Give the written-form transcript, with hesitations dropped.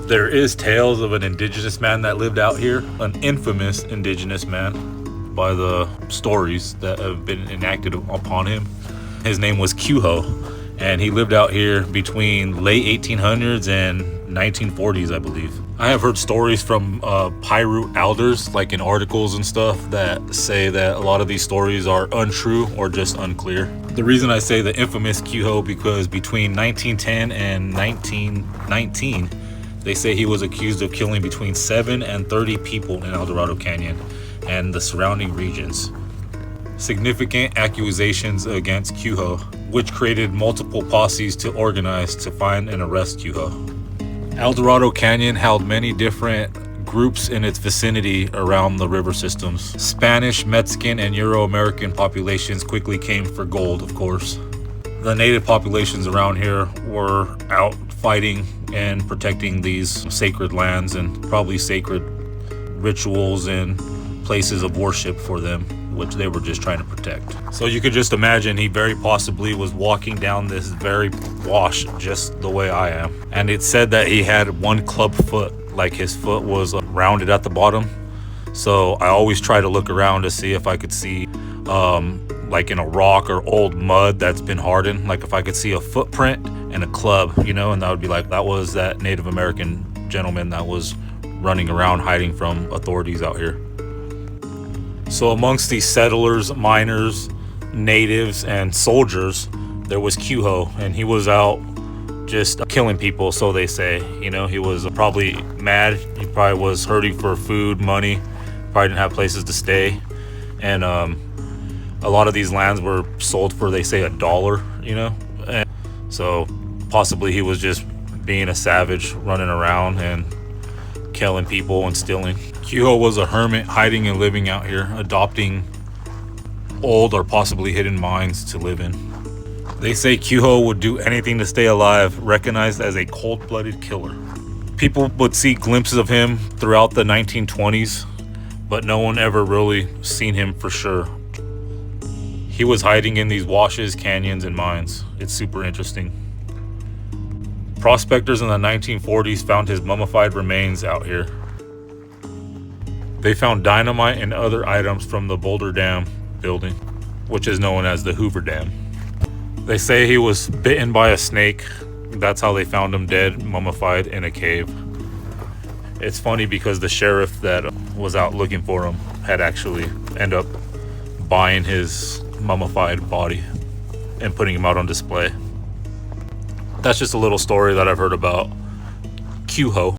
There is tales of an indigenous man that lived out here, an infamous indigenous man by the stories that have been enacted upon him. His name was Cujo, and he lived out here between late 1800s and 1940s, I believe. I have heard stories from Piru elders, like in articles and stuff, that say that a lot of these stories are untrue or just unclear. The reason I say the infamous Cujo because between 1910 and 1919, they say he was accused of killing between 7 and 30 people in El Dorado Canyon and the surrounding regions. Significant accusations against Cujo, which created multiple posses to organize to find and arrest Cujo. El Dorado Canyon held many different groups in its vicinity around the river systems. Spanish, Mexican, and Euro-American populations quickly came for gold, of course. The native populations around here were out fighting and protecting these sacred lands and probably sacred rituals and places of worship for them, which they were just trying to protect. So you could just imagine he very possibly was walking down this very wash just the way I am. And it said that he had one club foot, like his foot was rounded at the bottom. So I always try to look around to see if I could see like in a rock or old mud that's been hardened, like if I could see a footprint and a club, you know, and that would be like, that was that Native American gentleman that was running around hiding from authorities out here. So amongst these settlers, miners, natives, and soldiers, there was Cujo, and he was out just killing people, so they say. You know, he was probably mad. He probably was hurting for food, money, probably didn't have places to stay. And a lot of these lands were sold for, they say, $1, you know? And so possibly he was just being a savage, running around and killing people and stealing. Cujo was a hermit hiding and living out here, adopting old or possibly hidden mines to live in. They say Cujo would do anything to stay alive, recognized as a cold-blooded killer. People would see glimpses of him throughout the 1920s, but no one ever really seen him for sure. He was hiding in these washes, canyons, and mines. It's super interesting. Prospectors in the 1940s found his mummified remains out here. They found dynamite and other items from the Boulder Dam building, which is known as the Hoover Dam. They say he was bitten by a snake. That's how they found him dead, mummified in a cave. It's funny because the sheriff that was out looking for him had actually ended up buying his mummified body and putting him out on display. That's just a little story that I've heard about Cujo.